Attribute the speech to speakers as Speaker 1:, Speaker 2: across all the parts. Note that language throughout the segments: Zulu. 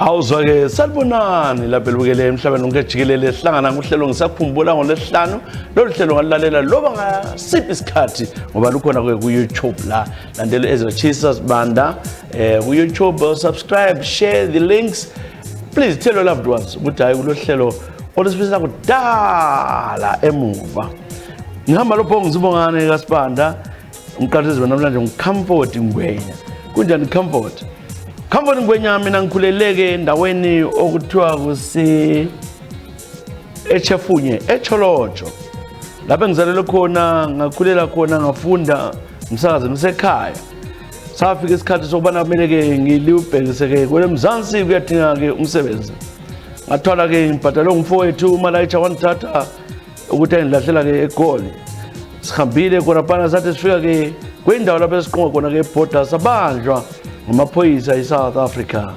Speaker 1: Awuzwa-ke salibonani lapha elibukele emhlabeni wonke jikelele sihlangana kuhlelo ngisakhumbula ngolesihlanu lolu hlelo ngalilalela loba ngasiphi isikhathi ngoba lukhona ku-YouTube la landela Ezra Jesus Banda ku-YouTube subscribe share the links please tell your loved ones ukuthi hayi kulolu hlelo olusifisa kudala emuva ngihamba lopho ngizibongane kaSibanda umqhathizi namhlanje ngicomfort Ngwenya kunjani comfort Comfort Ngwenya mina ngikhuleleke endaweni okuthiwa kusi eChefunye eCholojo lapho ngizalelwe khona ngakhulela khona ngafunda umsakazo ngisekhaya safika isikhathi sokubana kumele ke ngilibhekise ke kwelemzansi kuyadinga ke umsebenzi ngathola ke ngibhadalwe ngumfowethu uMalayicha wanthatha ukuthi engilahlela ke eGoli sihambile khona phana sathi sifika ke kwindawo lapho esiqonga khona ke eborder sabanjwa ngomaphoyisa eSouth Africa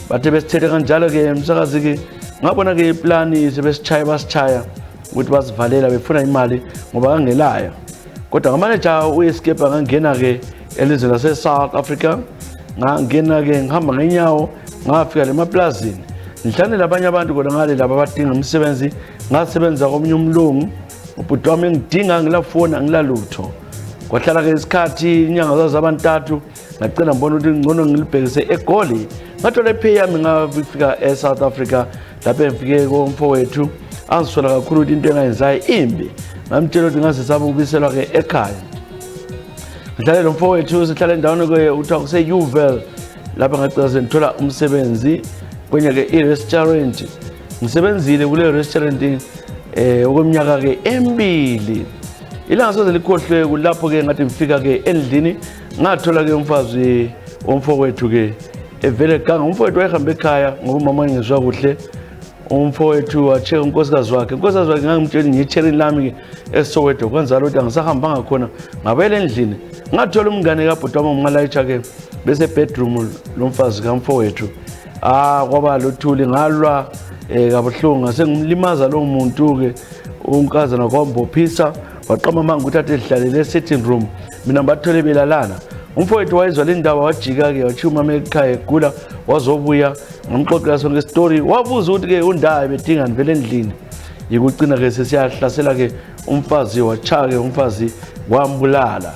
Speaker 1: bathe besithethe kanjalo ke umsakazi ke ngabona ke iplani basishaya ukuthi basivalela befuna imali ngoba kangelayo kodwa ngamanager uescape ngangena ke elizwe lase South Africa ngangena ke ngihamba ngenyawo ngafika lemaplazini ngihlanela abanye abantu kodwa ngale laba abadinga umsebenzi ngasebenza komunye umlungu ubhuti wami ngidinga ngilafona ngilalutho kwahlala ke isikhathi inyanga zabantathu ngacela ngibona ukuthi ngcono ngilibhekise eGoli ngathola ipay yami ngafika eSouth Africa lapho ngifike komfowethu angisola kakhulu ukuthi into engayenzayo imbi ngamtshela ukuthi ngase saba ukubiselwa ke ekhaya ngihlale lo mfowethu sihlala endaweni ke uthiwa kuse Uvel lapho ngacela ngithola umsebenzi kwenye ke i-restaurant ngisebenzile kule restaurant okweminyaka ke emibili ilanga soze likhohlwe kulapho ke ngathi ngifika ke endlini ngathola ke umfazi omfowethu ke evele ganga umfowethu wayehamba ekhaya ngoba mama ngizwa kuhle umfowethu wache unkosikazi wakhe ngangimtshela ngiyitshelini lami ke eSoweto kwenza lokho angisahamba ngakhona ngabele endlini ngathola umngane kabhuti wami uMalayicha ke bese bedroom lomfazi kamfowethu kwaba lothuli ngalwa kabuhlungu ngase ngimlimaza lo muntu ke unkazana kwambophisa waqama manje ukuthi athe sidlalele sitting room mina bathole belalana umfowethu wayezwa le ndaba wajika ke wachuma ekhaya egula wazobuya ngomxoxela sonke story wabuza ukuthi ke undayi bedinga vele endlini yikucina ke sesiyahlasela ke umfazi wacha ke umfazi wambulala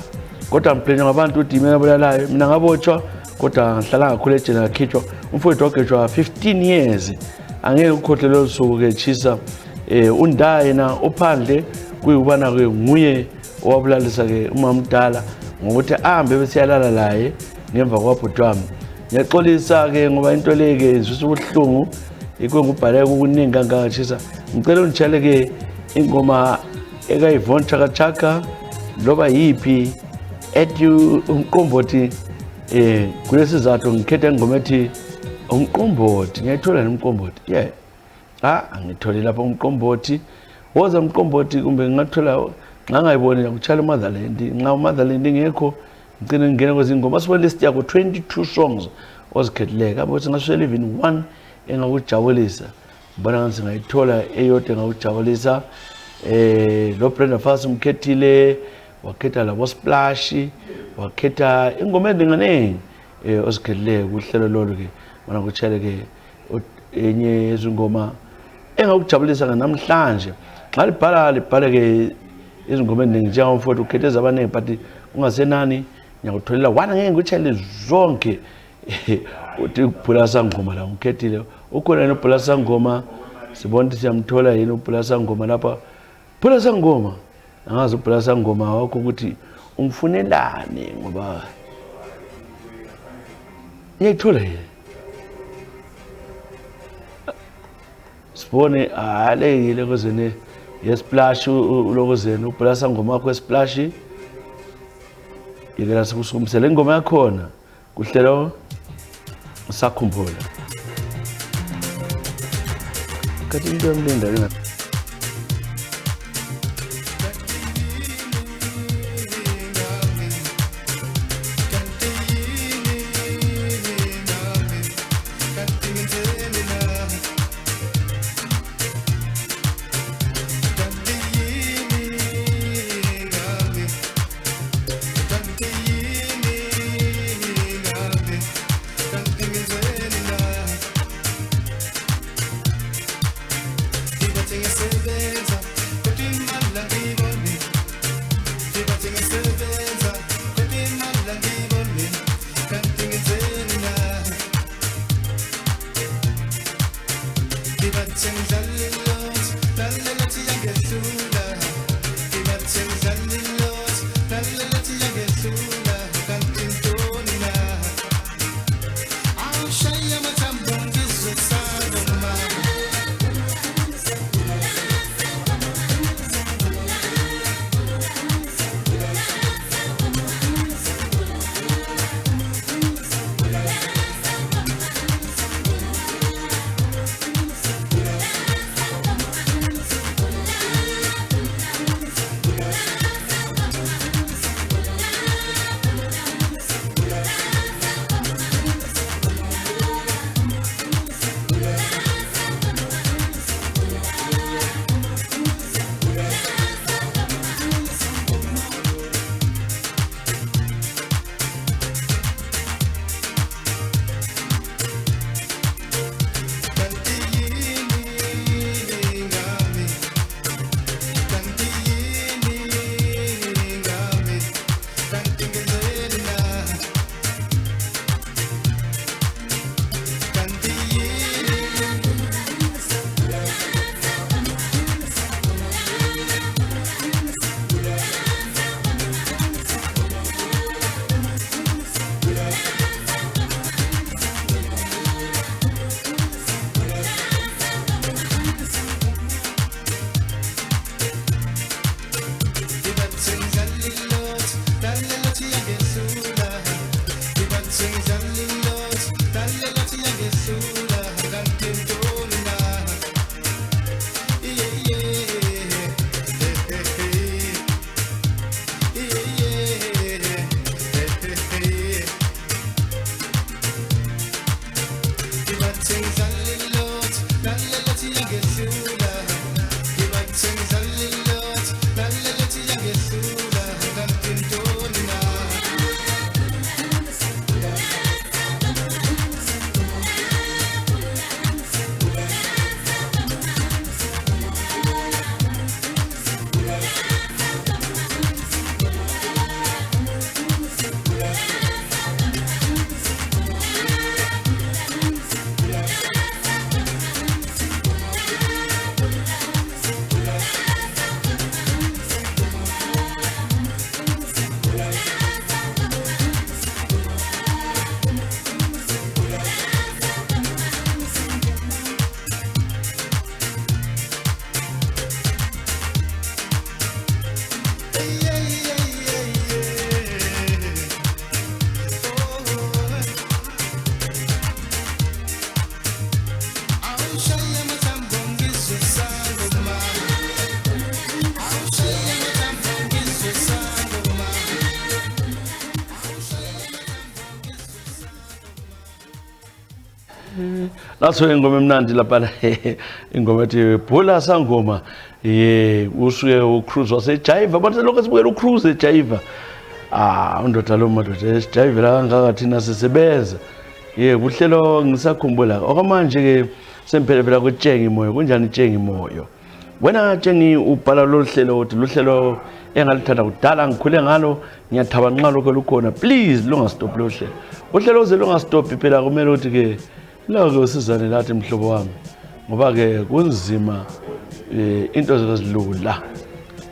Speaker 1: kodwa mplenya ngabantu ukuthi mina bulalayo mina ngabotshwa kodwa ngihlala ngakhule ejele ngakhitshwa umfowethu wagejwa 15 years angeke ukhohlele losuku ke chisa undayi na ophandle kuyubana ke nguye owabulalisa ke umamdala ngokuthi ahambe besiyalala laye ngemva kwabhuti wami ngiyaxolisa ke ngoba into leke izwisa ubuhlungu ikwe ngubhaleke ukuningi kangachisa ngicela ungitshele ke ingoma ekaYvonne Chaka Chaka loba yipi ethi umqombothi kulesizathu ngikhetha ingoma ethi umqombothi ngiyathola nomqombothi angithole lapha umqombothi woza umqombothi kumbe ngathola ngangayiboni ukuchala uMotherland nxa uMotherland ngekho ngicela ngene kwezingoma sibone list yakho 22 songs ozikhethileka abathi ngaswela even one engakujabulisa bona ngathi ngayithola eyodwa engakujabulisa lo Brenda Fassie umkhethile wakhetha labo Splash wakhetha ingoma endinganeni ozikhethileka kuhlelo lolu ke bona kuchele ke enye yezingoma engakujabulisa namhlanje xa libhala ke izingoma eziningi njengomfowethu ukhetheza abaningi but ungasenani ngiyakutholela wana ngeke ngikuchele zonke uthi uphula sangoma la umkhethile ukhona yena uphula sangoma sibona ukuthi siyamthola yena uphula sangoma lapha phula sangoma angazi uphula sangoma wakho ukuthi umfunelane ngoba ngiyithola yena sibone aleyile kozene yesplash ulokozene uphula sangoma wakho esplash yekela sikusukumisele ingoma yakhona kuhlelo sakhumbula kathi into yamlinda ke
Speaker 2: Naso ingoma emnandi lapha ingoma ethi Bhola Sangoma usuke ucruise waseJaiva abantu lokho sibukela ucruise eJaiva undoda lo madoda eJaiva la kangaka thina sisebenza kuhlelo ngisakhumbula okwamanje ke semphele phela kuthenga imoyo kunjani ithenga imoyo wena Tsheni ubhala lo hlelo uthi lo hlelo engalithanda kudala ngikhule ngalo ngiyathaba nxa lokho lukhona please lungastop lo hlelo uhlelo uze lungastop phela kumele ukuthi ke la ke usizane lathi mhlobo wami ngoba ke kunzima into zezilula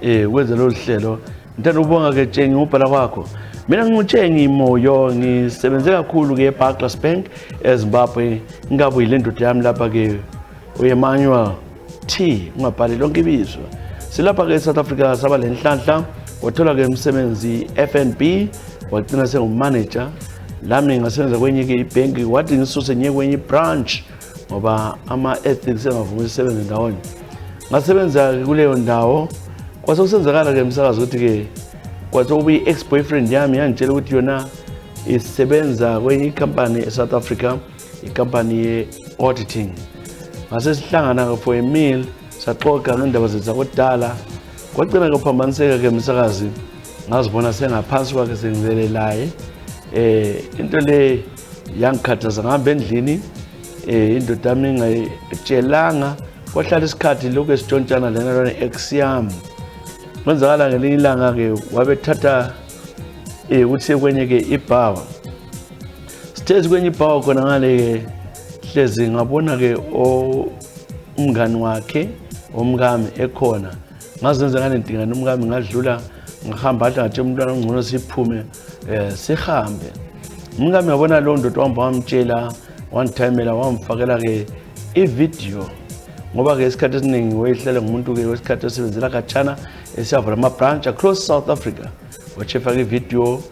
Speaker 2: wenze lo hlelo ngithanda ubonga ke Tsheni ubhala kwakho mina nguthenga imoyo ngisebenze kakhulu ke eBarclays Bank eZimbabwe ngabe yile ndoda yami lapha ke uEmmanuel T ungabhali lonke ibizo
Speaker 1: silapha ke South Africa saba lenhlanhla wathola ke umsebenzi FNB wagcina sengumanager lami ngasebenza kwenye ke ibhenki wathi ngisuse nye kwenye branch ngoba ama ethics engavumi ukusebenza ndawonye ngasebenza kuleyo ndawo kwase kusenzakala ke umsakazo ukuthi ke kwase ubi ex boyfriend yami yangitshela ukuthi yona isebenza kwenye company eSouth Africa icompany ye auditing ngase sihlangana for a meal saxoxa ngendaba zethu zakudala kwagcina kuphambaniseka ke umsakazi ngazibona sengaphansi kwakhe sengizelelaye into le yangikhathaza ngihamba endlini indoda yami ngayitshelanga kwahlala isikhathi lokho esitshontshana lena ex yami kwenzakala ngelinye ilanga ke wabethatha ukuthi kwenye ke ibar sitezi kwenye ibar khona ngale ke hlezi ngabona ke umngani wakhe omkami ekhona ngazenza nganentinga nomkami ngadlula ngihamba athi ngathi umntwana ongcono siphume sihambe umkami ngabona lo ndoda wahamba wamtshela wanithayimela wamfakela ke ivideo ngoba ke isikhathi esiningi wayehlala ngumuntu ke wesikhathi esebenzela khatshana esiyavula ama branch across South Africa wachefa ke video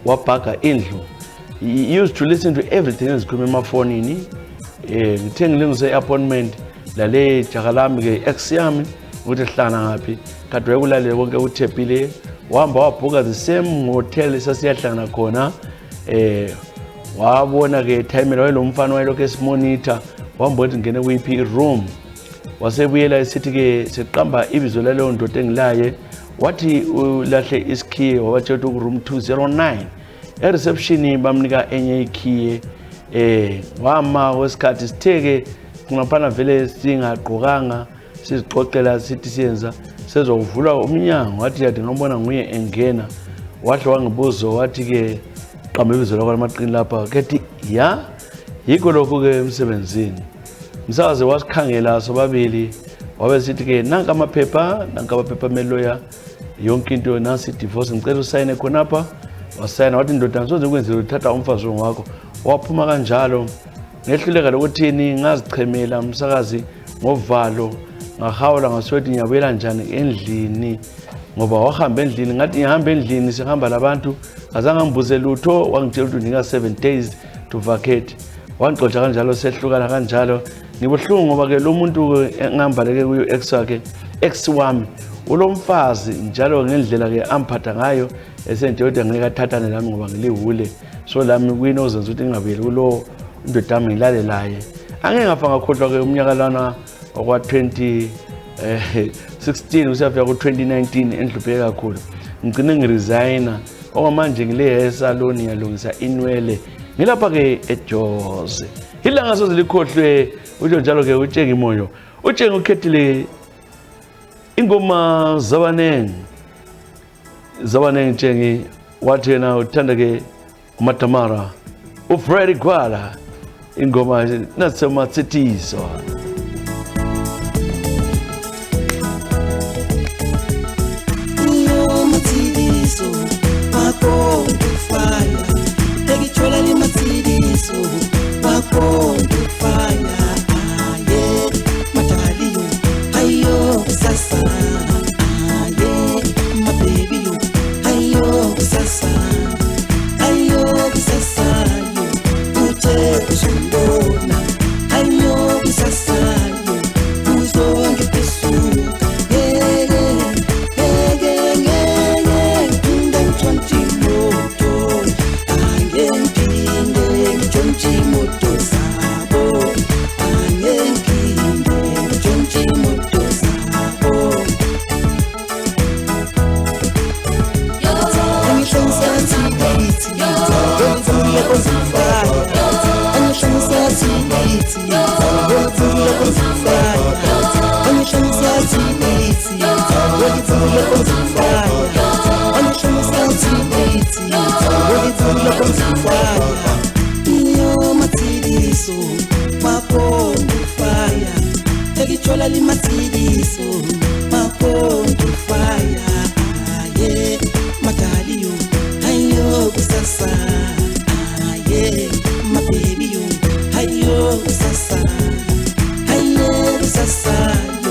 Speaker 1: wabhaga indlu. He used to listen to everything ezikhuluma emafonini ngithe ngilungise appointment lale jakalami ke ex yami ukuthi sihlangana ngapi kade wayekulalela konke uthepile wahamba wabhuka the same hotel esasiyahlangana khona wabona ke time lo mfana wayelokho esimonitor wahamba ukuthi ngene kuyiphi room wasebuyela esithi ke siqamba ibizo laleyo ndoda engilaye wathi ulahle iskey wabatshela ukuthi room 209 reception bamnika enye ikey wama wesikhathi sitheke kungaphana vele singaqokanga sizixoxela sithi siyenza sezovula umnyango wathi yadi ngabona nguye engena wahle wangibuza wathi ke qamba ibizo lakho lamaqini lapha kethi ya yiko lokho ke emsebenzini msakaze wasikhangela sobabili wabe sithi ke nanka amaphepha meloya yonke into nasi divorce ngicela usayine khonapha wasayina wathi ndoda ngizoze kwenzela uthatha umfazi wakho waphuma kanjalo ngehluleka lokuthini ngazichemela umsakazi ngovalo ngahawula ngasothi nyabuyela njani endlini ngoba wahamba endlini ngathi ngihamba endlini sihamba labantu azange ngibuze lutho wangitshela ukuthi unika 7 days to vacate wangixoxa kanjalo sehlukana kanjalo ngibuhlungu ngoba ke lo muntu engambaleke kuyo ex wami ulomfazi njalo ngendlela ke amphatha ngayo esenje ukuthi ngeke athathane nami ngoba ngilihule so lami kuyino ozenza ukuthi ngingabuyeli kulo indoda yami ngilale laye angeke ngafa ngakhohlwa ke umnyaka lana okwa 2016 usiyafika ku 2019 endlupheke kakhulu ngicine ngiresigna okwamanje ngile esalon yalungisa inwele ngilapha ke eJozi ilanga soze likhohlwe ujo njalo ke utshenge imoyo utshenge ukhethile ingoma zabanengi tshenge wathi yena uthanda ke uMatamara uFreddy Gwala ingoma nasematsitiso
Speaker 3: Sasa, yo,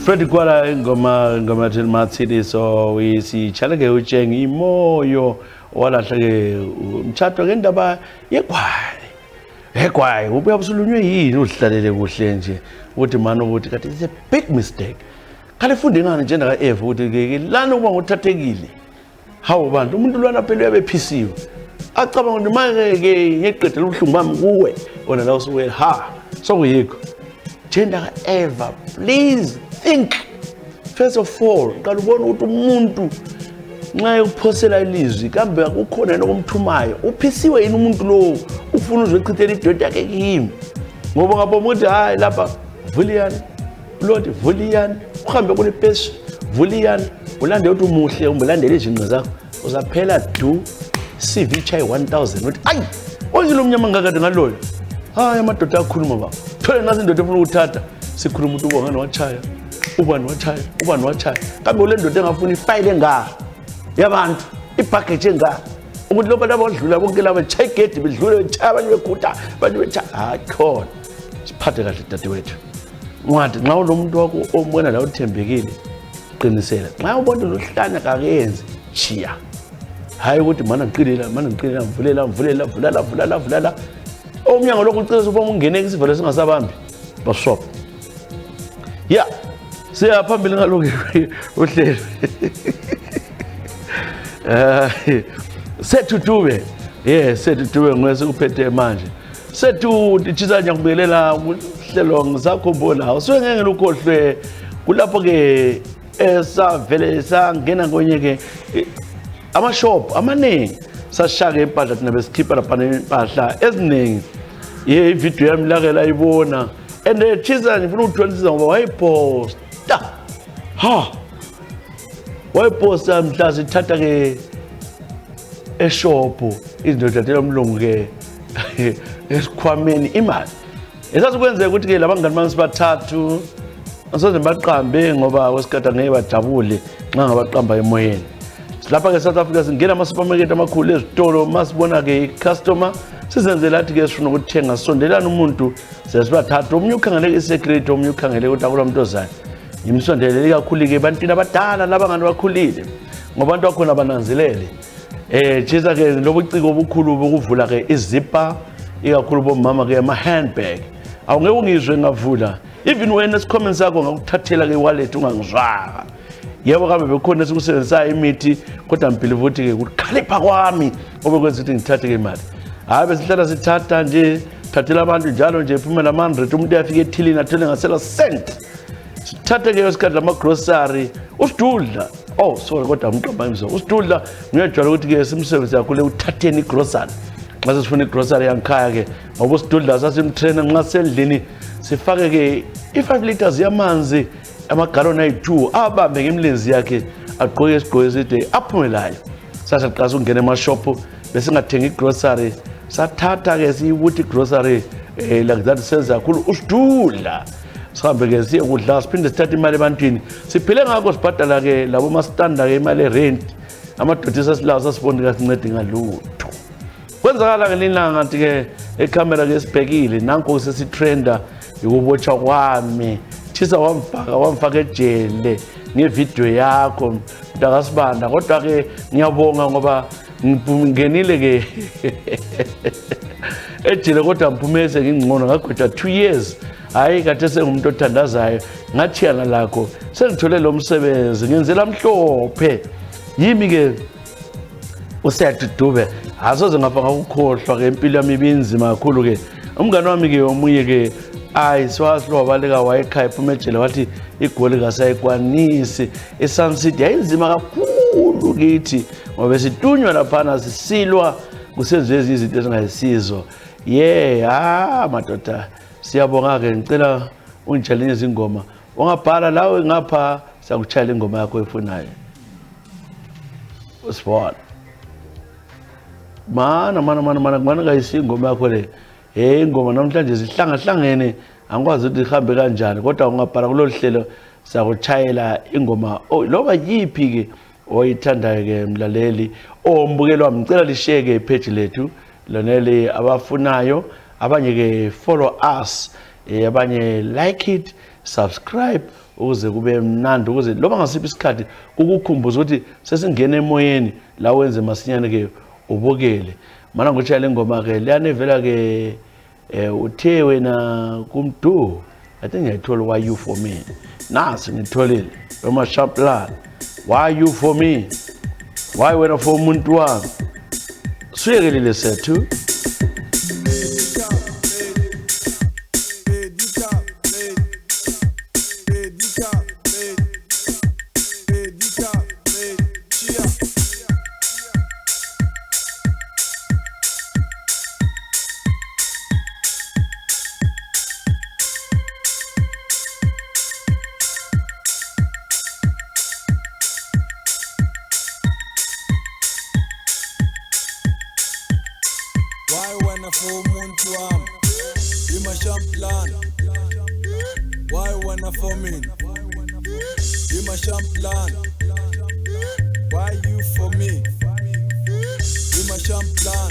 Speaker 1: Freddy Kwala ingoma thini mathini so sichaleke utshenga imoyo walahle ke umtshato ke ndaba yegwayi ubuya busulunywe yini udlalele kuhle nje uthi manje ukuthi kathi it's a big mistake kale funde ngani nje ndaka Eva ukuthi ke lana kuba ngothathekile hawo bantu umuntu lwana phela uyabephisiwe acabanga ukuthi manje ke ngeqedela ubuhlungu bami kuwe wona la usuwe ha so kuyikho gender ka Eva please think first of all qala ubona ukuthi umuntu nxa ukuphosela ilizwi kambe akukhona nokumthumayo uphisiwe yini umuntu lo ufuna uzochithela idoda yakhe kimi ngoba ngapha ukuthi hayi lapha vuliyani Lord vuliyani uhambe kule pesi vuliyani ulande uthi umuhle umbelandele izinqe zakho uzaphela du CV chai 1000 uthi ayi onzile umnyama ngakade ngaloyo hayi amadoda akhuluma baba thole nazi indoda efuna ukuthatha sikhuluma ukuthi ubongani wachaya ubani wachaya kambe ule ndoda engafuna ifile engaka yabantu ipackage engaka ukuthi lo bantu abadlula bonke laba chayigedi bedlule bechaya abanye bekhuta abanye bechaya hakhona siphathe kahle dadewethu Ngwadi nxa unomuntu wakho ombona la uthembekile qinisela nxa ubona lohlanya kakenzi chiya hayi ukuthi mana ngiqilela mvulela omnyango lokucela ubona ungene isivalo singasabambi baswap yeah siyaphambili ngaloko uhlelo sethu tube ngwesikuphethe manje sethu dithiza nyakubelela uhlelo ngisakhumbula usuke ngeke lokhohlwe kulapho ke esavele sangena kwenye ke amashop amaningi sashaka impahla thina besikhipha lapha impahla eziningi ivideo yami lake layibona and chiza ngifuna ukutholisisa ngoba wayiposta wayiposta mhla sithatha ke eshop izinto zathela umlungu ke esikhwameni imali esazikwenzeka ukuthi ke labangani bami sibathathu asoze baqambe ngoba wesikhathi ngeke bajabule nxa ngabaqamba emoyeni lapha ke South Africa singena ama supermarket amakhulu ezitolo masibona ke customer sizenze lathi ke sifuna ukuthenga sondelana umuntu sesibathathu omunye ukhangele isecret omunye ukhangele ukuthi akula umuntu ozana ngimsondelele kakhulu ke bantwini abadala labangani bakhulile ngoba abantu bakhona bananzelele chiza ke lobuciko obukhulu bokuvula ke izipa ikakhulu bomama ke ama handbag awungeke ungizwe ngavula even wena esikhomeni sakho ngakuthathela ke wallet ungangizwanga yebo kambe bekhona esikusebenzisa imithi kodwa ngibhilive ukuthi ke ukukhalipha kwami ngoba kwenza ukuthi ngithathe ke imali hayi besihlala sithatha nje thathela abantu njalo nje iphumela ama 100 umuntu uyafika ethilini athole ngasela cent sithathe ke isikhathi lama grocery usidudla sorry kodwa umqamba imzo usidudla ngiyajwayela ukuthi ke simsebenzi yakho le uthatheni grocery mase sifuna igrocery yangikhaya ke ngoba usidudla sasimtrainer nxa sendlini sifake ke i5 liters yamanzi amagaloni ayi2 abambe ngemlenzi yakhe agqoke isigqoko eside aphumelayo sasaqasa ungena emashop bese ngathenga igrocery sathatha ke siyibuthi grocery like that senza kakhulu usidudla sihambe ke siye kudla siphinde sithathe imali ebantwini siphile ngakho sibhadala ke labo mastanda ke imali rent amadoda sasilawo sasibona kasincede ngalutho kwenzakala ke lilanga ngathi ke ecamera ke sibhekile nanko sesitrenda ukubotsha kwami Chisa wamfaka ejele ngevideo yakho mntakasibanda kodwa ke ngiyabonga ngoba ngingenile ke ejele kodwa mphumeze ngingcono ngagqwetha 2 years hayi kade sengumuntu othandazayo ngathiyana lakho sengithole lo msebenzi ngenzela mhlophe yimi ke uSethu Dube asoze ngafanga ukukhohlwa ke impilo yami ibinzima kakhulu ke umngane wami ke omunye ke siwasilo baleka wayekhaya ephumejele wathi igoli kasayikwanisi eSun City yayinzima kakhulu kithi ngoba situnywa lapha sisilwa kusenziwe izinto ezingayisizo madoda siyabonga ke ngicela ungitshelele izingoma ungabhala lawe ngapha siyakuchayela ingoma yakho efunayo usibona mana kayisingoma yakho le ingoma namhlanje zihlangahlangene angikwazi ukuthi ihambe kanjani kodwa ungabhala kulolu hlelo siyakuchayela ingoma loba yipi ke oyithandayo ke mlaleli ombukelwa ngicela lisheke ipage lethu lonele abafunayo abanye ke follow us abanye like it, subscribe ukuze kube mnandi ukuze loba ngasiphi isikhathi ukukhumbuza ukuthi sesingena emoyeni la wenze masinyane ke ubukele. Mana ngokuthi le ngoma ke liyanevela ke uthe wena kumdu. I think I told why you for me. Nasi ngitholile Roma Sharplan. Why you for me? Why wena for umuntu wami? Siyekelile sethu.
Speaker 3: Why wanna for umuntu wami? Be my champion. Why wanna for me? Be my champion. Why you for me? Be my champion.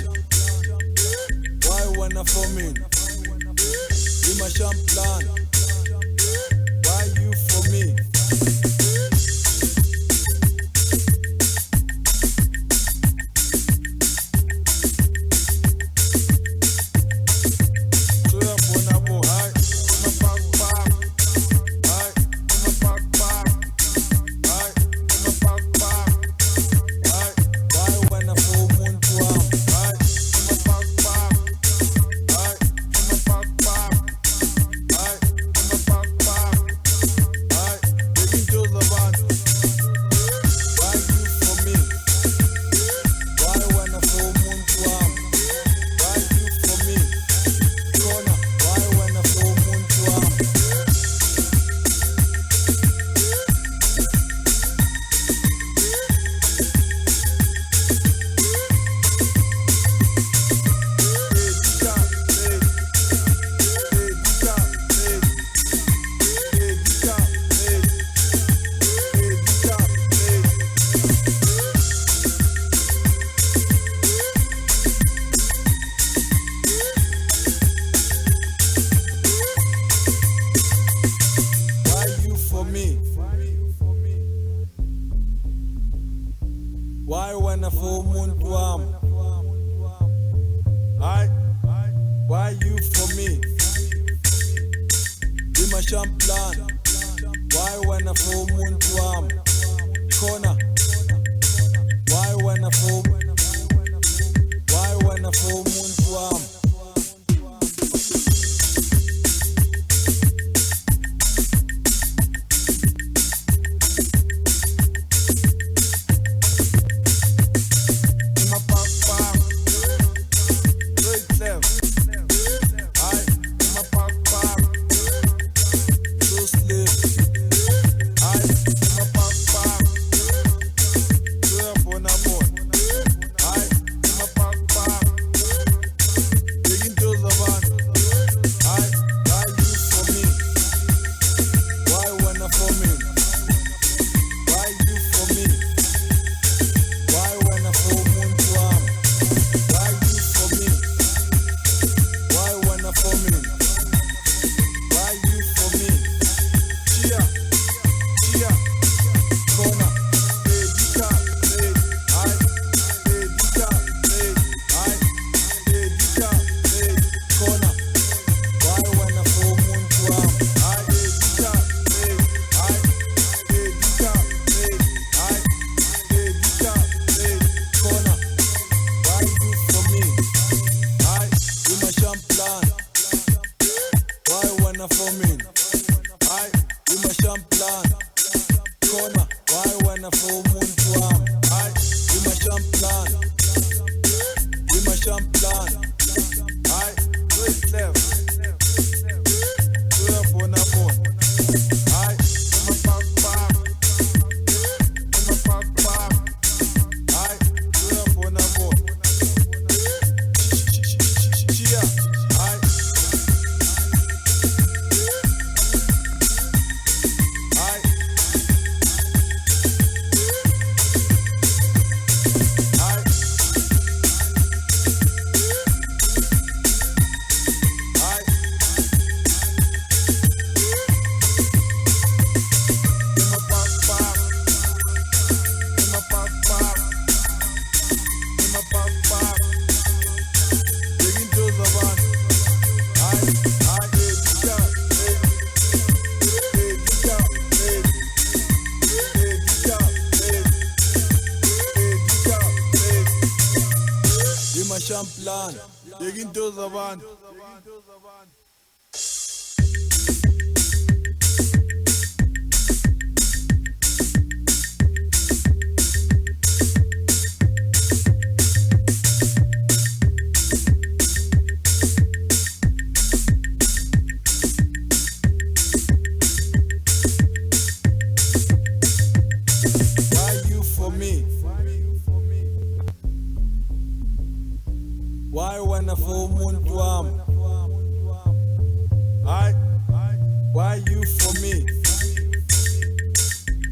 Speaker 3: Why wanna for me? Be my champion. Why you for me? Why wanna for umuntu wami? Why you for me? Be my champion. Why wanna for umuntu wami? Khona. Why wanna for umuntu wami? Plan, digging those around. Why you for me? Why when I for umuntu wami? Why you for me?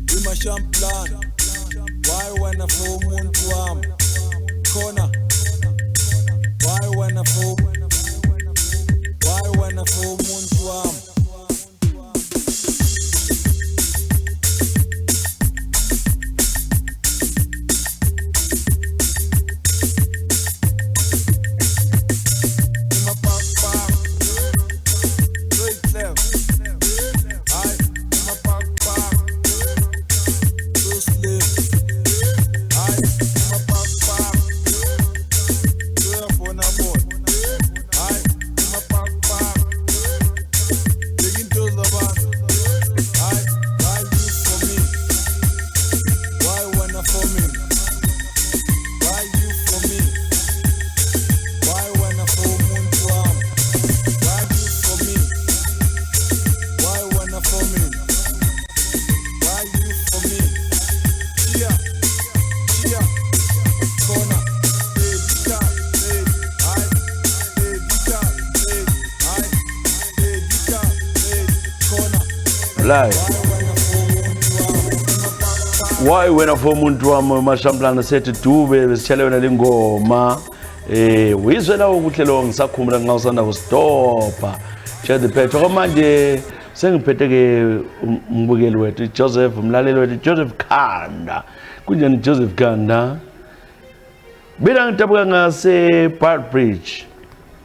Speaker 3: We my plan. Why when I for umuntu wami? Corner. Why when I for umuntu wami?
Speaker 2: Why wena for umuntu wami mashamplana sethi dube besitshele wena lengoma uyizwe lawo ukuhlelo ngisakhumbula ngisanda kustopa Chad Petro manje sengiphethe ke umbukeli wethu Joseph umlaleli wethu Joseph Khanda kunjani Joseph Khanda Bila ngitabuka ngase Park Bridge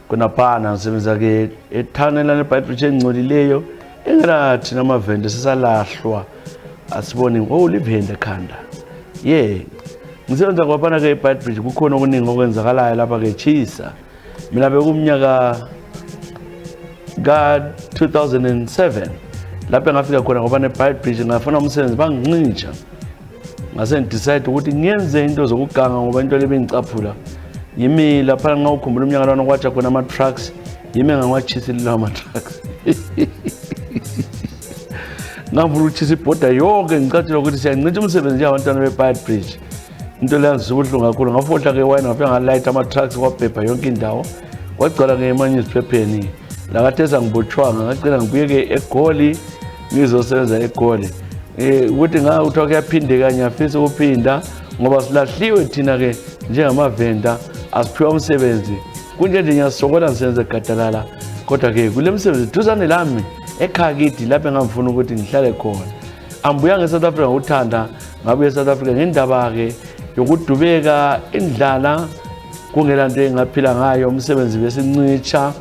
Speaker 2: kuna pana ngisebenza ke ethanela le Park Bridge engcolileyo engalathi namavende sesalahlwa asiboni liphende Khanda ngisebenza kwaphana ke Park Bridge kukhona okuningi okwenzakalayo lapha ke Chisa mina bekumnyaka ka 2007 lapha ngafika khona ngoba ne Park Bridge ngafuna umsebenzi bangincintsha ngase decide ukuthi ngiyenze into zokuganga ngoba into lebengicaphula yimi lapha ngawukhumbula umnyaka lana kwathi khona ama trucks yimi ngangwachisile lawa trucks ngavula uchisa ibhoda yonke ngicathula ukuthi siyancintsha umsebenzi yabantwana bePark Bridge into leyazibudlungu kakhulu ngafohla ke wine ngafika ngalight ama trucks kwabhebha yonke indawo kwagcwala ngemanewspapers la kathesa ngibotshwanga ngacela ngibuyeke eGoli ngizosebenza eGoli ukuthi ngawuthoka yaphinde kanye afisa ukuphinda ngoba silahliwe thina ke njengamavenda asiphiwa umsebenzi kunje nje ngiyasokola ngisenze gadalala kodwa ke kule msebenzi duzane lami ekhaya kithi lapha ngangifuna ukuthi ngihlale khona ambuya ngeSouth Africa ngokuthanda ngabuye eSouth Africa ngendaba ke yokudubeka indlala kungelanto engaphila ngayo umsebenzi besincitsha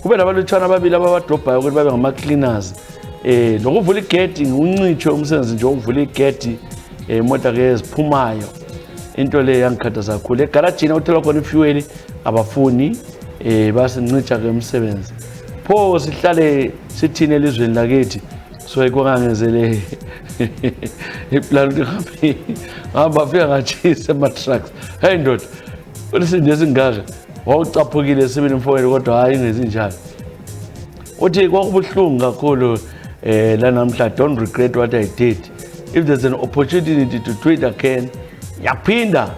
Speaker 2: kube labalutshwana ababili ababadobhayo ukuthi babe ngama cleaners lokuvula igate uncitshe umsebenzi nje ukuvula igate imota ke eziphumayo into le yangikhathaza kakhulu egaragini uthola khona ifuel abafuni basincitsha ke umsebenzi pho sihlale sithine elizweni lakithi so ekungangezele iplan lihambe ngabafika ngachisa ama trucks hey ndoda ulisinde singaka wawucaphukile sebeni mfowethu kodwa hayi ngezinjalo uthi kwakubuhlungu kakhulu la namhla don't regret what I did if there's an opportunity to do it again yaphinda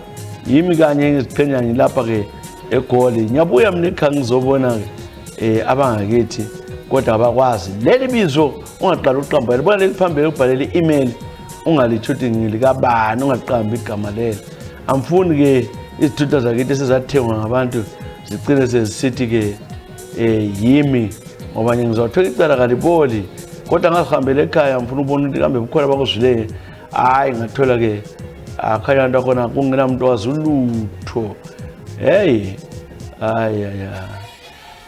Speaker 2: yimi kanye ngiziqhenya ngilapha ke eGoli ngiyabuya mina ekhaya ngizobona ke abangakithi kodwa abakwazi leli bizo ungaqala uqamba libona leliphambili ubhalele i-email ungalithuthi ngilikabani ungaqamba igama lelo amfuni ke izithutha zakithi sezathengwa ngabantu zicine sezisithi ke yimi ngoba ngizothola icala kaliboli kodwa ngahambela ekhaya ngifuna ubona ukuthi kambe bukhona bakuzwile hayi ngathola ke akhaya nto khona kungenamuntu wazulutho hey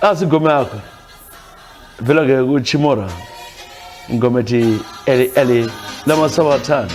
Speaker 2: asigoma yakho vela ke kuchimora ingoma ethi eli lamasabathana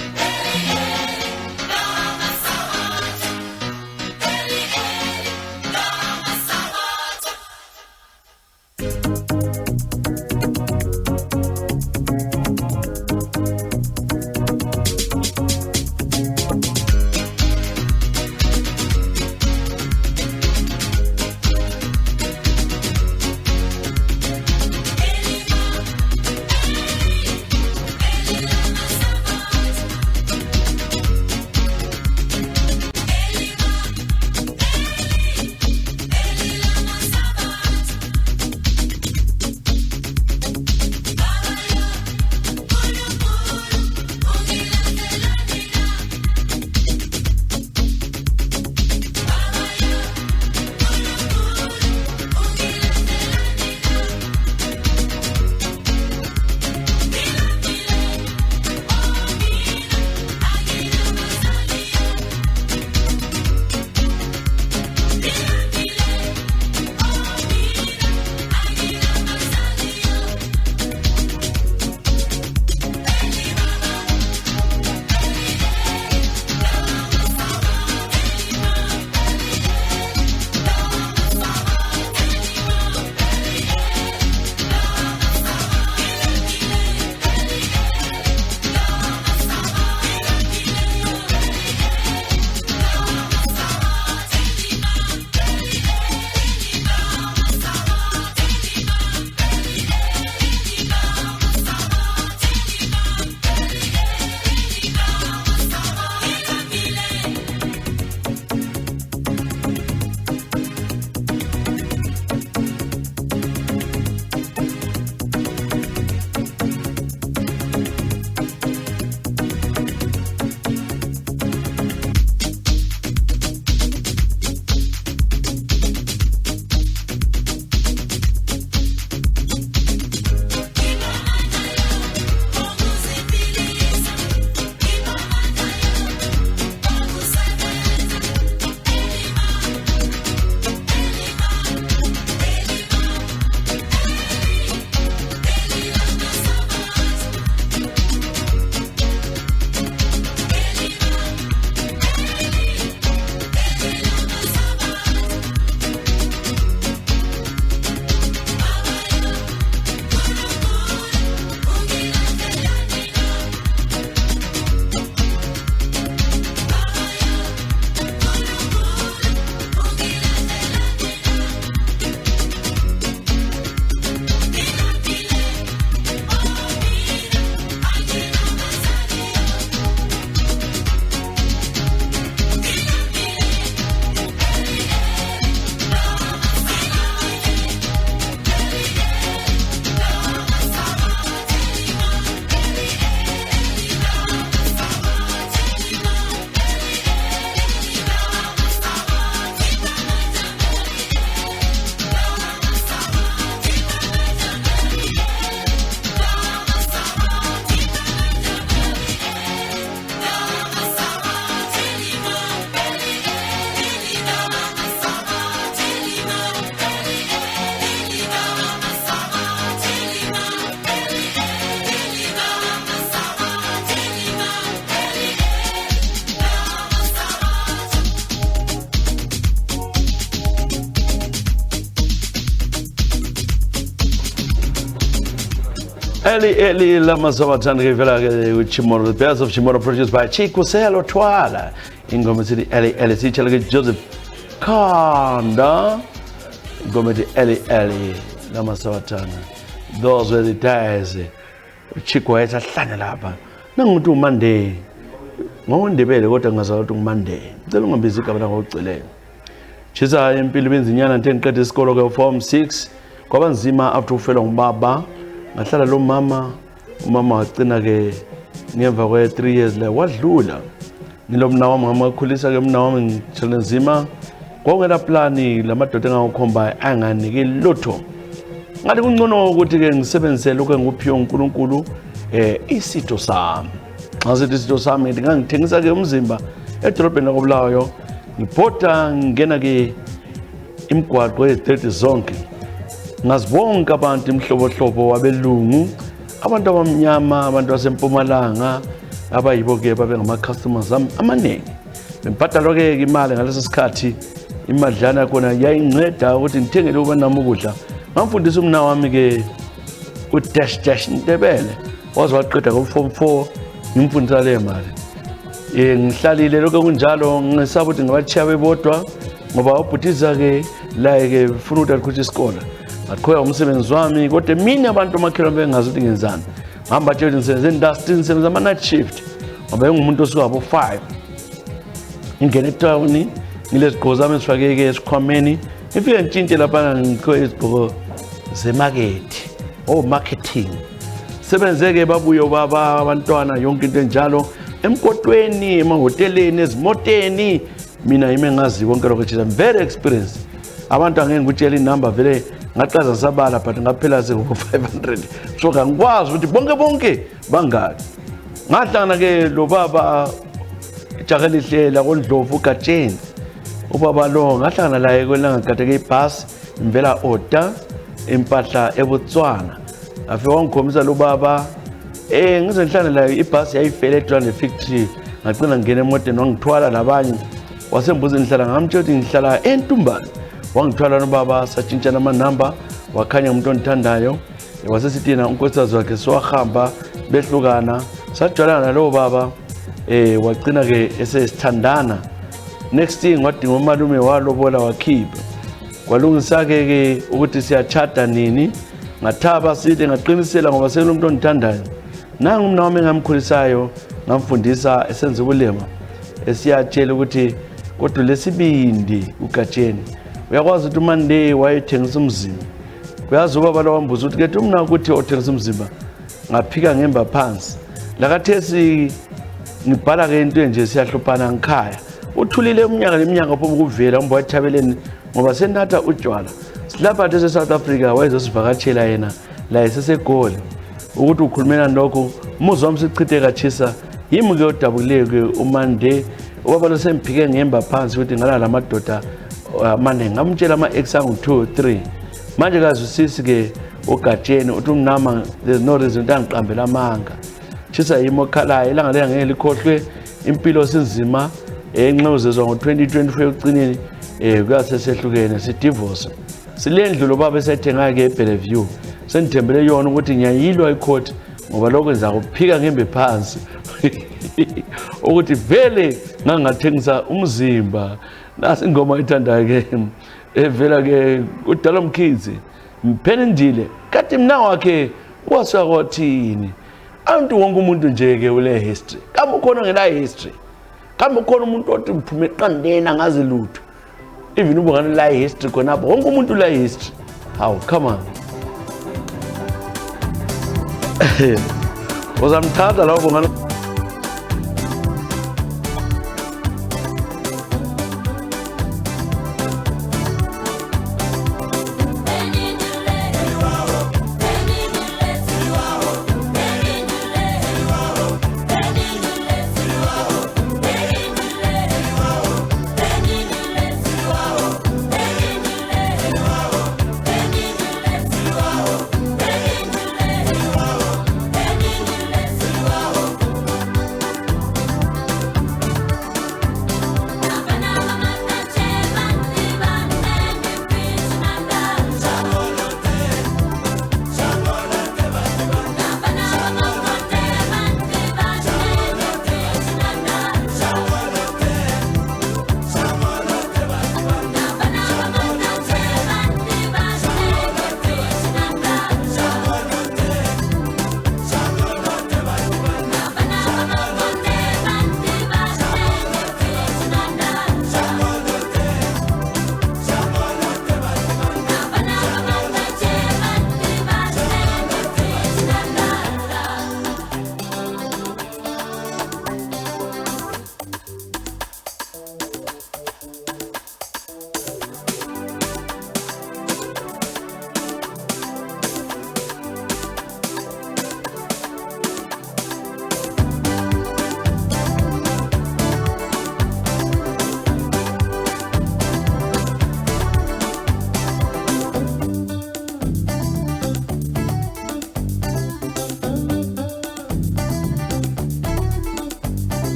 Speaker 1: Eli lama sabathan ke vela ke Chimoro, the Bears of Chimoro produced by Chico Selo Twala. Ingoma sithi Eli sitshela ke Joseph Khanda. Ingoma sithi Eli lama sabathan. Those were the days. Chico wayesahlanya lapha. Nangumuntu uMonday. NgoNdebele kodwa ngazazi ukuthi uMonday. Ngicela ungambizi igama lakho ucilele. Chisa impilo benzinyana nje ngiqeda isikolo ke form 6 kwabanzima after ufela ngubaba. Ngahlala lo umama wagcina ke ngemva kwe 3 years la wadlula ngilomna wami ngamakhulisa ke mna wami ngithele nzima kwangela plani lamadoda engakhomba anganike lutho ngathi kungcono ukuthi ke ngisebenzise lokho enguphiwe uNkulunkulu isitho sami ngasithi isitho sami ngithengisa ke umzimba edolobheni lakoBulawayo ngibhoda ngena ke imigwaqo e30 zonke ngazibonke abantu imhlobohlobo wabelungu abantu abamnyama abantu basempumalanga abayibo ke babe ngama customers amaningi bembhadala ke imali ngaleso sikhathi imadlana khona yayinceda ukuthi ngithengele ubanami ukudla ngamfundisa umna wami ke u-dash Ndebele waze waqeda ko form 4 ngimfundisa le mali ngihlalile lokho kunjalo ngisaba ukuthi ngabachiya bebodwa ngoba ubhutiza ke la ke ufuna ukuthi akhuthe isikole akhoya umsebenzi wami kodwa mina abantu makhelwane bengazi ukuthi ngenzani ngihamba nje ngisebenza industry ngisebenza ama night shift ngoba ngumuntu osuka abo 5 ngingena etown ngilezigqoko zami esifake ke esikhwameni ngifike ntshintshe lapha ngikho izigqoko zemarket marketing sebenze ke babuyo baba abantwana yonke into enjalo emkotweni emahoteleni ezimoteni mina yime ngazi konke lokho nje very experienced abantu angeke ngikutshela inamba vele ngaqaza sabala but ngaphela se 500 so ngikwazi ukuthi bonke bangaki ngahlangana ke lo baba ijakelihle koNdlovu uGatsheni ubaba lo ngahlangana laye kwelanga gade ke ibus imvela order impahla eBotswana afike wangikhombisa lo baba ngizenhlana la ibus yayifele eDrone factory ngaqina ngene emoteni wangithwala nabanye wasembuza ngihlala ngamtshela ukuthi ngihlala eNtumbane wangithwala nobaba satshintshana amanamba wakhanya umuntu ondithandayo wasesithi na unkosikazi wakhe siwahamba behlukana sajwalana nalo baba wagcina ke esesithandana next thing wadinga umalume walobola wakhipha kwalungisa ke ukuthi siyachata nini ngathaba sithi ngaqinisela ngoba sekumuntu ondithandayo nangu umna wami ngamkhulisayo ngamfundisa esenza ukulema esiyatshela ukuthi kodwa lesibindi uGatsheni uyakwazi ukuthi uMonday wayethengisa umzimba uyazi ubaba lo wambuza ukuthi ke umna ukuthi othengisa umzimba ngaphika ngemba phansi lakathesi ngibhala ke into nje siyahluphana ngikhaya uthulile umnyaka leminyaka phuma ukuvela umbo wathabeleni ngoba senatha utshwala silapha the South Africa wayezosivakatshela yena la esesegoli ukuthi ukhulumela lokho umuzwa wami sichithe kachisa yimi ke odabuleke ke uMonday ubaba lo semphike ngemba phansi ukuthi ngala lamadoda manje ngamtshela ama ex angu 2 3 manje kazwisisi ke uGatsheni uthi umnama there's no reason ukuthi angiqambela amanga chisa yimo khalayo ilanga le ngeke likhohlwe impilo sinzima enxezezwa ngo2024 ugcineni kuyasesehlukene si divorce silendlu lo baba esethenga ke eBellevue senithembele yona ukuthi ngiyayilwa icourt ngoba lokho enza kuphika ngembe phansi ukuthi vele ngangathengisa umzimba nasi ingoma ithandayo ke evela ke uDalo Mkhize mphenendile kathi mina wakhe waswa kwathini abantu wonke umuntu nje ke ule history kambe ukhona ngela history kambe ukhona umuntu othi uphume eqandeni angazi lutho even ubungana la history khona wonke umuntu la history how come on uzamthatha lawo bungana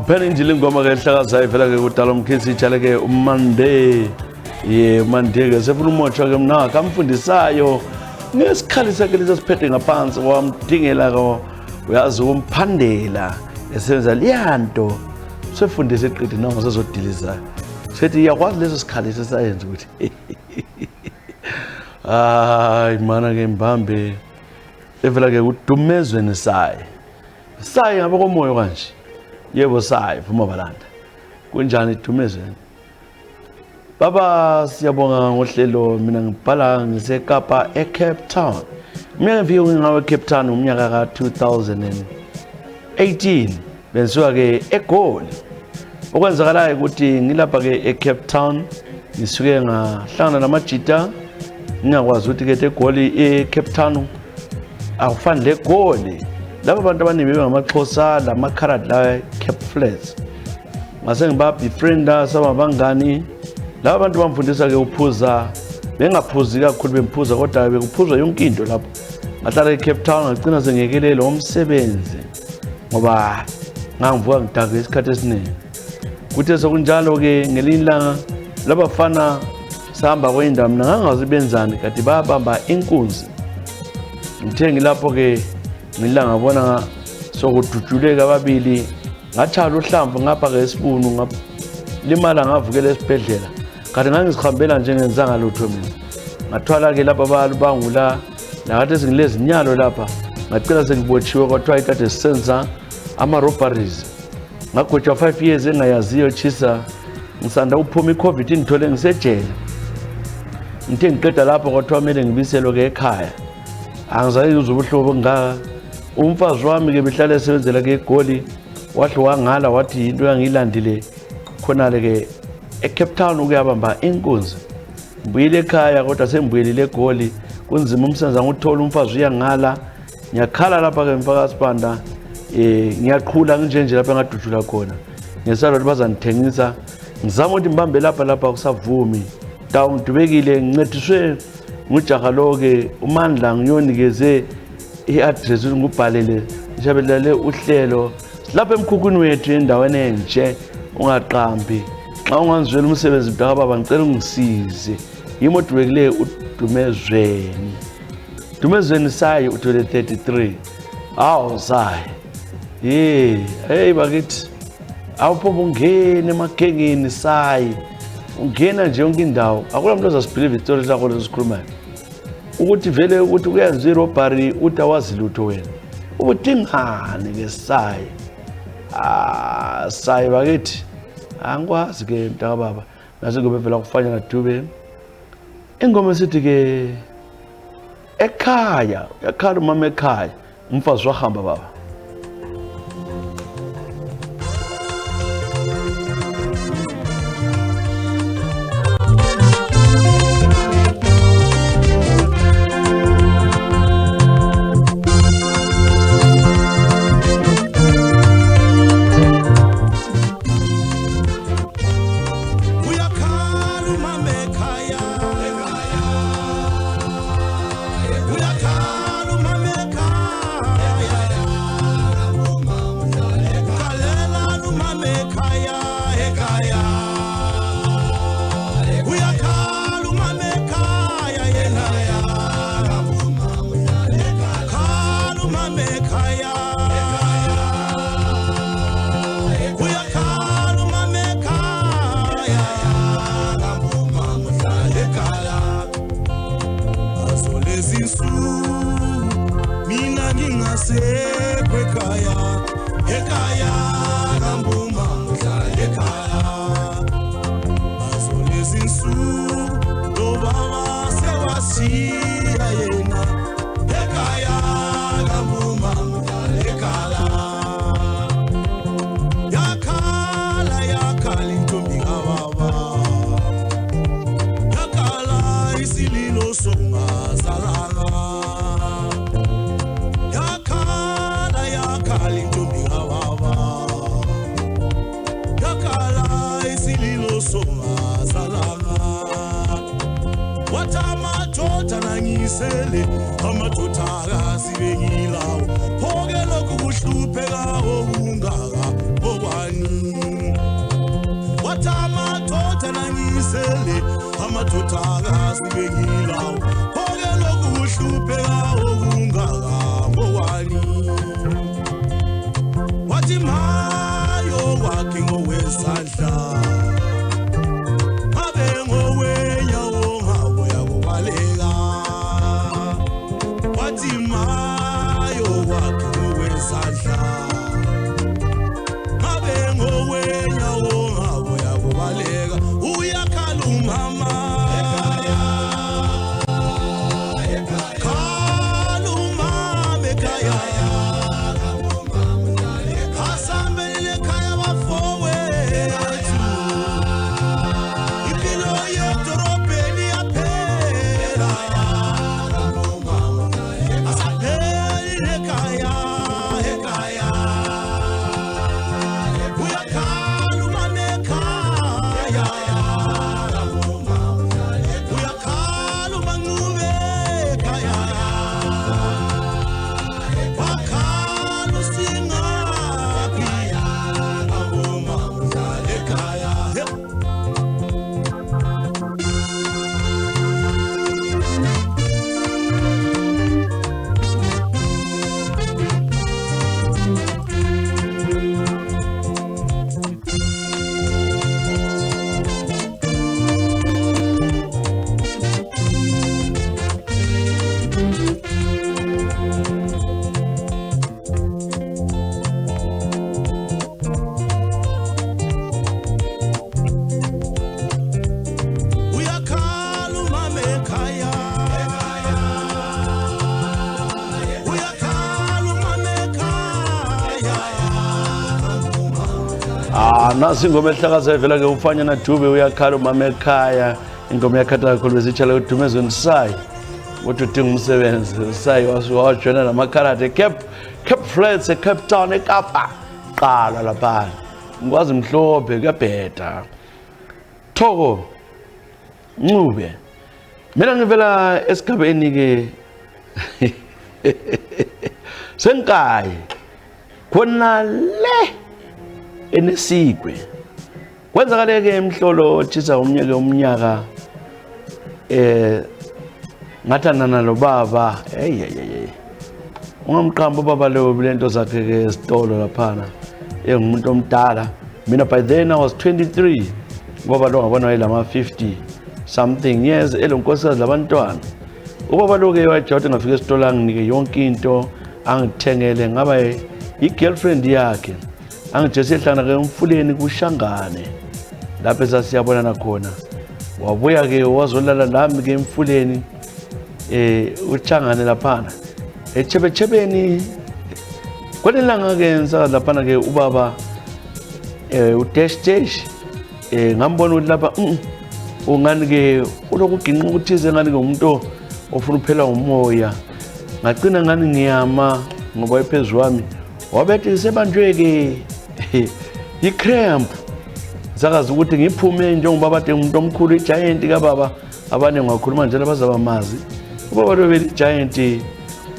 Speaker 1: phela injili ingoma ke ehlakazayo vela ke kudala umkhisi ijale ke umande mande ke sefuna umotsha ke mna kamfundisayo ngesikhali sakhe lesiphethe ngaphansi wamdingela ko uyazi umphandela esenza liyanto sefundisa iqidi noma sezodiliza sethi yakwazi leso sikhali sesayenza ukuthi ay mana ke mbambe evela ke udumezweni sayi ngabe komoyo kanje yebo sayi Vuma Balanda kunjani idumezweni baba siyabonga ngohlelo mina ngibhala ngiseKapa eCape Town mina ngifike ngawe eCape Town umnyaka ka 2018 bensuka ke eGoli okwenzakalayo ukuthi ngilapha ke eCape Town ngisuke ngahlangana namajita ngiyakwazi ukuthi ke eGoli eCape Town akufani leGoli laba bantu abaningi bengamaXhosa lamaKhaladi la Cape Flats ngase ngiba befrienda sabangani laba bantu bamfundisa ke uphuza bengaphuzi kakhulu bemphuza kodwa bekuphuzwa yonke into lapho ngahlala eCape Town ngagcina sengekelele umsebenzi ngoba ngangivuka ngidaka isikhathi esiningi kuthe sokunjalo ke ngelinlanga labafana sahamba kwendaba mina ngangazi benzani kade babamba inkunzi ngithengi lapho ke ngilanga ngabona sokududuleka ababili ngathala uhlamvu ngapha ke isibunu limala ngavukela esibhedlela kade ngangizihambela nje ngenzanga lutho mina ngathwala ke lapha abantu bangula nakathi singilezinyalo lapha ngacela sengibotshiwe kwathiwa ikade sisenza ama robberies ngagojwa 5 years engayaziyo chisa ngisanda uphuma iCovid ngithole ngisejele ngithe ngiqeda lapho kwathiwa kumele ngibiselo ke ekhaya angizayi uzobuhlobo ngaka umfazi wami ke behlala esebenzela ke eGoli wahle wangala wathi into yangilandile khonale ke eCape Town ukuyabamba inkunzi ngibuyile ekhaya kodwa sengibuyelile eGoli kunzima umsenza nguthola umfazi uyangala ngiyakhala lapha ke mfaka sibanda ngiyaqhula nje lapha engadudula khona ngesalo ukuthi bazanithengisa ngizama ukuthi ngibambe lapha kusavumi dawu ngidubekile ngincediswe ngujaha loke uMandla ngiyonikeze i-address ngubhalele njabelele uhlelo lapha emkhukhuni wethu endaweni enje ungaqambi xa ungazwela umsebenzi mdaka baba ngicela ungisize yimo dubekile Dumezweni sayi uthole 33 awu sayi hey bakithi awuphomba ungene emakengeni sayi ungena nje yonke indawo akula muntu ozasibhilive istory sakho lesikhulumayo ukuthi vele ukuthi kuyenza irobbery uthi awazi lutho wena ubuthingane ke sayi sayi bakithi angikwazi ke mntaka baba nase ngobe vela kufanya na Dube ingoma esithi ke ekhaya yakhala mama ekhaya umfazi wahamba baba
Speaker 3: Amadoda asibengilawo phoke lokhu kuhlupheka okungaka okwani wani wathi amadoda nangisele amadoda akasibekilawo konke lokhu kuhlupheka okungaka wani wathi mayo wakhe ngowesandla abe ngowenyawo ngabo yakubaleka wathi mayo wakhe ngowesandla abe ngowenyawo ngabo yakubaleka uyakhala umama khala umama ekhaya asambelele ekhaya bafowethu impilo yedorobheni yaphela asapheli ekhaya uyakhala umama ekhaya uyakhala umancube ekhaya wakhala usingaphi abomama udlala ekhaya uyakhala umama ekhaya uyakhala umama ekhaya
Speaker 1: nasi ingoma ehlakaza evela ke umfanyana Dube uyakhala umama ekhaya ingoma yakhatha kakhulu besitshala udumezweni Sayi ukuthi udinga umsebenzi Sayi wajoyina namakhaladi Cape Flats Cape Town eKapa qala lapha ngikwazi mhlophe kuyabheda Thoko Ncube mina ngivela esigabeni ke senkayi khona le enesigwe kwenzakaleke emhlolo thisa umnyaka ngathana lo baba ungamqamba baba lo lento zakhe ke esitolo laphana engumuntu omdala mina by then I was 23 baba lo ngabona elama 50 something years elonkosikazi labantwana ubaba lo ke wajoda ngafika esitolo anginike yonke into angithengele ngaba i-girlfriend yakhe angijese ehlana ke umfuleni kuShangane lapho sasiyabonana khona wabuya ke wazolala lami ke emfuleni uShangane laphana echebechebeni kwenelanga ke lapha ke ubaba udash ngambona ukuthi lapha ungani ke ulokuginqa ukuthize ngani ke umuntu ofuna uphela umoya ngaqina ngani ngiyama ngoba ephezulu wami wabethi sebanjwe ke i-cramp zakazi ukuthi ngiphume njengoba bade umuntu omkhulu i-giant kababa abane ngakhuluma njalo bazabamazi ubaba lo beli giant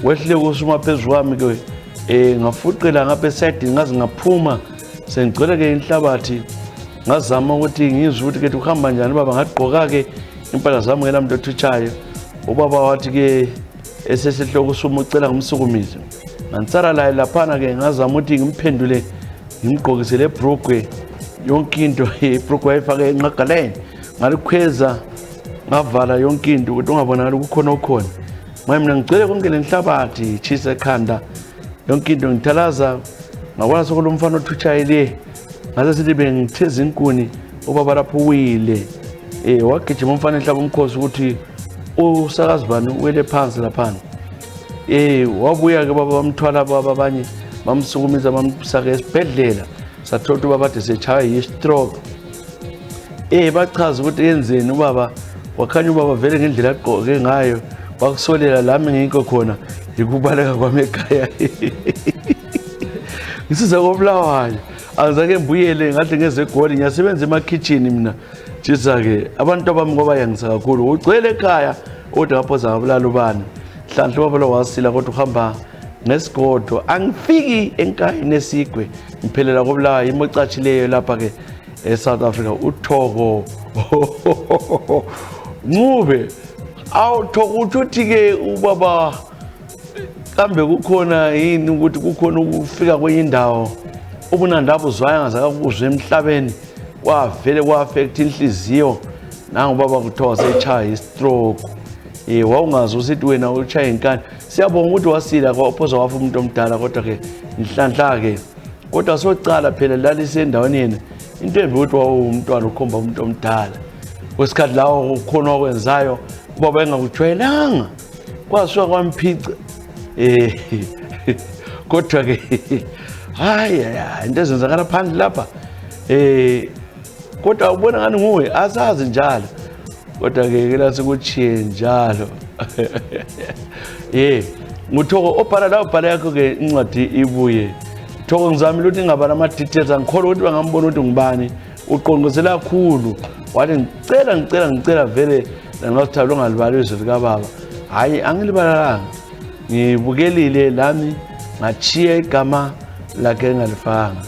Speaker 1: wehle kusuma phezulu wami ke ngafuqela ngapha eside ngazi ngaphuma sengicela ke inhlabathi ngazama ukuthi ngizwe ukuthi ke uhamba njani baba ngagqoka ke impala zami ngela muntu othutshayo ubaba wathi ke esesihloko usuma ucela ngumsukumizi ngansara la laphana ke ngazama ukuthi ngimphendule ngimgqokise le brokwe yonke into ibrokwe ayifake enqagaleni ngalikhweza ngavala yonke into ukuthi ungabonakala ukukhona okhona manje mina ngicela konke lenhlabathi chisa ekhanda yonke into ngithalaza ngabona sokulo mfana othutshaye le ngase sithi bengitheza inkuni ubaba lapho uwile wagijima umfana ehlaba umkhosi ukuthi usakazibani uwele phansi laphana wabuya ke baba bamthwala baba abanye bamsukumisa bamsaka esibhedlela sathola ubaba ade sechawa yi-stroke bachaza ukuthi yenzeni ubaba wakhanya ubaba vele ngendlela agqoke ngayo wakusolela lami ngikho khona ngikubaleka kwami ekhaya ngisiza koBulawayo angizake ngibuyele ngathi ngeze eGoli ngiyasebenza emakitchen mina jisa ke abantu abami ngoba yangisa kakhulu ugcwele ekhaya kodwa ngapho zangabulala ubani hlanhla ubaba lo wasila kodwa uhamba nesigodo angifiki enkayini esigwe ngiphelela kobulawa imocatshileyo lapha ke eSouth Africa uThoko Ncube awuthoko uthi ke ubaba kambe kukhona yini ukuthi kukhona ukufika kwenye indawo ubunandaba uzwaya ngazakubuzwe emhlabeni kwavele kwa-affect inhliziyo nangubaba kuthiwa sechaya istroke wawungazi usithi wena ushaya inkani siyabonga ukuthi wasila kwaphoza wafa umuntu omdala kodwa ke inhlanhla ke kodwa socala phela lalise endaweni yena into embi ukuthi wawumntwana ukhomba umuntu omdala wesikhathi lawo ukhona okwenzayo ubaba engakujwayelanga kwasuka kwamphica kodwa ke hayi into ezenzakala phandle lapha kodwa ubona ngani nguwe asazi njalo kodwa ke lase kuchiye njalo nguThoko obhala la ubhala yakho ke incwadi ibuye Thoko ngizamile ukuthi ngingabala ama details angikholwa ukuthi bangambona ukuthi ngubani uqonqosela kakhulu wathi ngicela vele langasithabela ongalibali izwi lika baba hayi angilibalalanga ngibukelile lami ngachiya igama lakhe engalifanga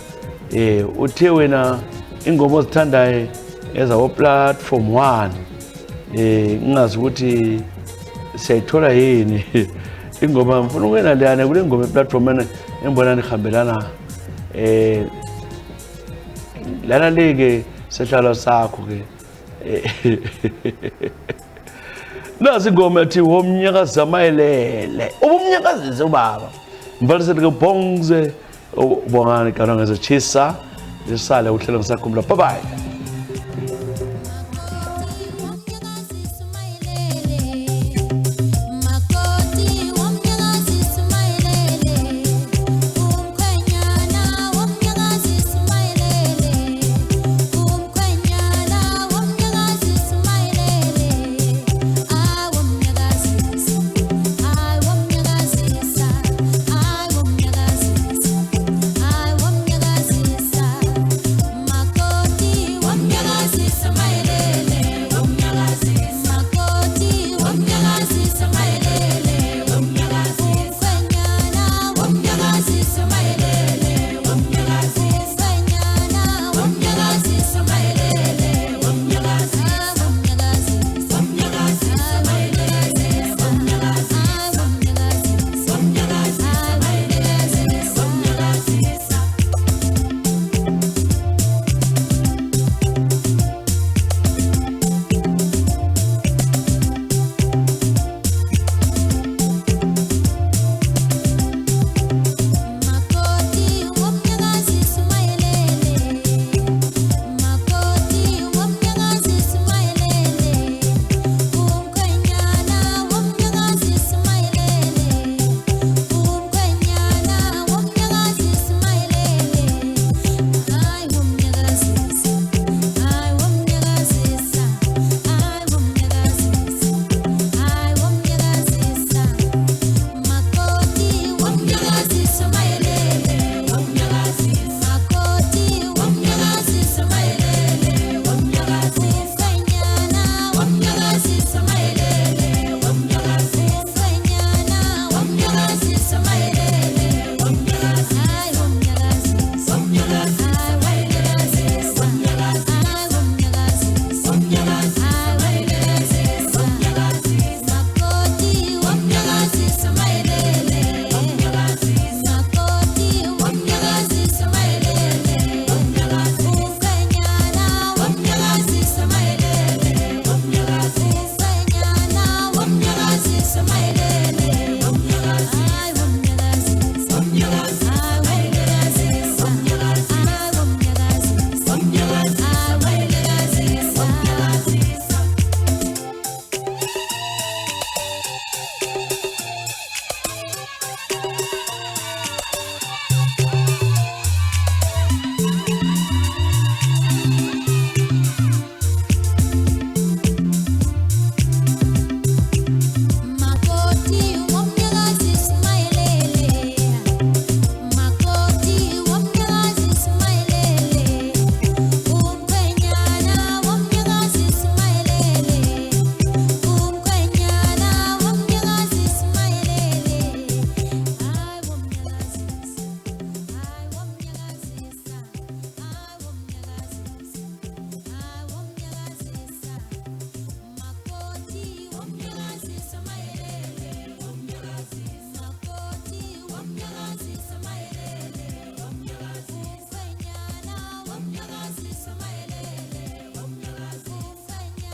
Speaker 1: uthe wena ingoma ozithandayo ezawo platform 1 ngingazi ukuthi siyayithola yini ingoma ngifuna ukena leyana kule ngoma eplatform engibona nihambelana lana leke sehlalo sakho ke nasi ingoma ethi womnyakazi zamayelele ubumnyakazise ubaba mvalisele ke bongze ubongani kana ngezechisa lisale uhlelo ngisakhumbula bye bye